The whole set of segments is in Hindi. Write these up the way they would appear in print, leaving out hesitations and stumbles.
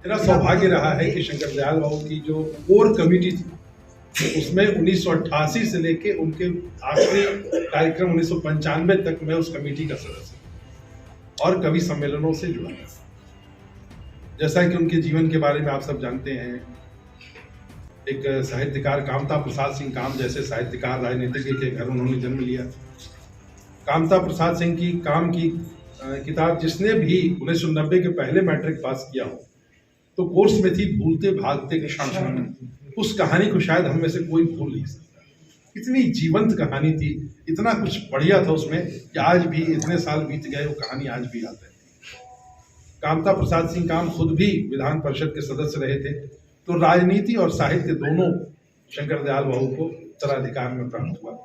मेरा सौभाग्य रहा है कि शंकर दयाल बाबू की जो कोर कमेटी थी उसमें 1988 से लेके उनके आखिरी कार्यक्रम 1995 तक मैं उस कमेटी का सदस्य और कवि सम्मेलनों से जुड़ा। जैसा कि उनके जीवन के बारे में आप सब जानते हैं, एक साहित्यकार कामता प्रसाद सिंह काम जैसे साहित्यकार राजनीतिज्ञ के घर उन्होंने जन्म लिया। कामता प्रसाद सिंह की काम की किताब जिसने भी 1990 के पहले मैट्रिक पास किया हो तो कोर्स में थी भूलते भागते के क्षण। उस कहानी को शायद हम में से कोई भूल नहीं सकता। इतनी जीवंत कहानी थी, इतना कुछ बढ़िया था उसमें कि आज भी इतने साल बीत गए वो कहानी आज भी याद है। कामता प्रसाद सिंह काम खुद भी विधान परिषद के सदस्य रहे थे, तो राजनीति और साहित्य दोनों शंकर दयाल बाबू को उत्तराधिकार में प्राप्त हुआ।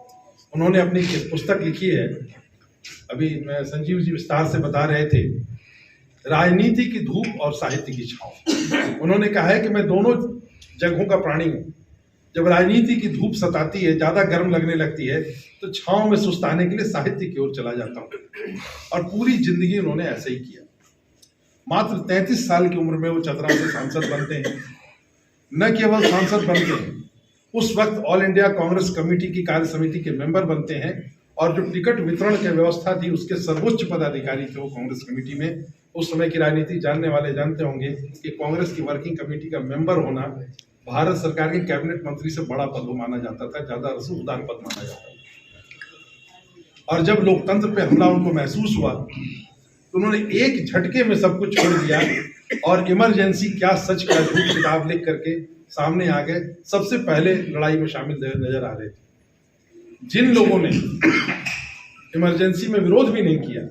उन्होंने अपनी पुस्तक लिखी है, अभी मैं संजीव जी विस्तार से बता रहे थे, राजनीति की धूप और साहित्य की छांव। उन्होंने कहा है कि मैं दोनों जगहों का प्राणी हूं। जब राजनीति की धूप सताती है, ज्यादा गर्म लगने लगती है, तो छांव में सुस्ताने के लिए साहित्य की ओर चला जाता हूं। और पूरी जिंदगी उन्होंने ऐसे ही किया। मात्र 33 साल की उम्र में वो चतरा से सांसद बनते हैं। न केवल सांसद बनते हैं, उस वक्त ऑल इंडिया कांग्रेस कमेटी की कार्य समिति के मेंबर बनते हैं और जो टिकट वितरण की व्यवस्था थी उसके सर्वोच्च पदाधिकारी थे वो कांग्रेस कमेटी में। उस समय की राजनीति जानने वाले जानते होंगे कि कांग्रेस की वर्किंग कमेटी का मेंबर होना भारत सरकार के कैबिनेट मंत्री से बड़ा पद माना जाता था, ज्यादा रसूखदार पद माना जाता था। और जब लोकतंत्र पे हमला उनको महसूस हुआ तो उन्होंने एक झटके में सब कुछ छोड़ दिया और इमरजेंसी क्या सच क्या झूठ किताब लिख करके सामने आ गए। सबसे पहले लड़ाई में शामिल नजर आ रहे थे। जिन लोगों ने इमरजेंसी में विरोध भी नहीं किया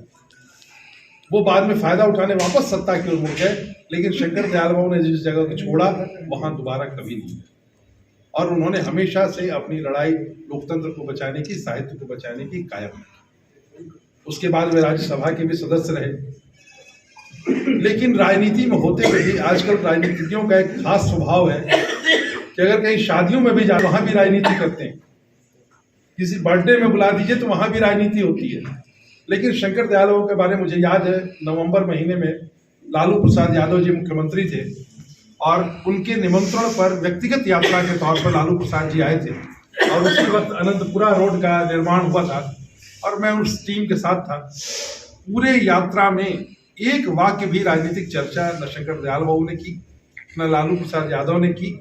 वो बाद में फायदा उठाने वापस सत्ता की ओर मुड़ गए, लेकिन शंकर दयाल बाबू ने जिस जगह को छोड़ा वहां दोबारा कभी नहीं गए। और उन्होंने हमेशा से अपनी लड़ाई लोकतंत्र को बचाने की, साहित्य को बचाने की कायम रखी। उसके बाद वे राज्यसभा के भी सदस्य रहे। लेकिन राजनीति में होते हुए भी आजकल राजनीतिज्ञों का एक खास स्वभाव है कि अगर कहीं शादियों में भी जाए वहां भी राजनीति करते हैं। किसी बर्थडे में बुला दीजिए तो वहां भी राजनीति होती है। लेकिन शंकर दयाल बाबू के बारे में मुझे याद है, नवंबर महीने में लालू प्रसाद यादव जी मुख्यमंत्री थे और उनके निमंत्रण पर व्यक्तिगत यात्रा के तौर पर लालू प्रसाद जी आए थे और उसी वक्त अनंतपुरा रोड का निर्माण हुआ था और मैं उस टीम के साथ था। पूरे यात्रा में एक वाक्य भी राजनीतिक चर्चा न शंकर दयाल बाबू ने की न लालू प्रसाद यादव ने की।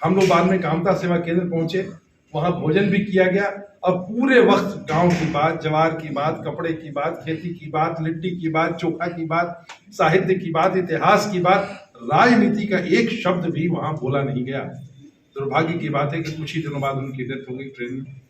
हम लोग बाद में कामता सेवा केंद्र पहुंचे, वहां भोजन भी किया गया और पूरे वक्त गांव की बात, जवार की बात, कपड़े की बात, खेती की बात, लिट्टी की बात, चोखा की बात, साहित्य की बात, इतिहास की बात, राजनीति का एक शब्द भी वहां बोला नहीं गया। दुर्भाग्य की बात है कि कुछ ही दिनों बाद उनकी डेथ हो गई ट्रेन में।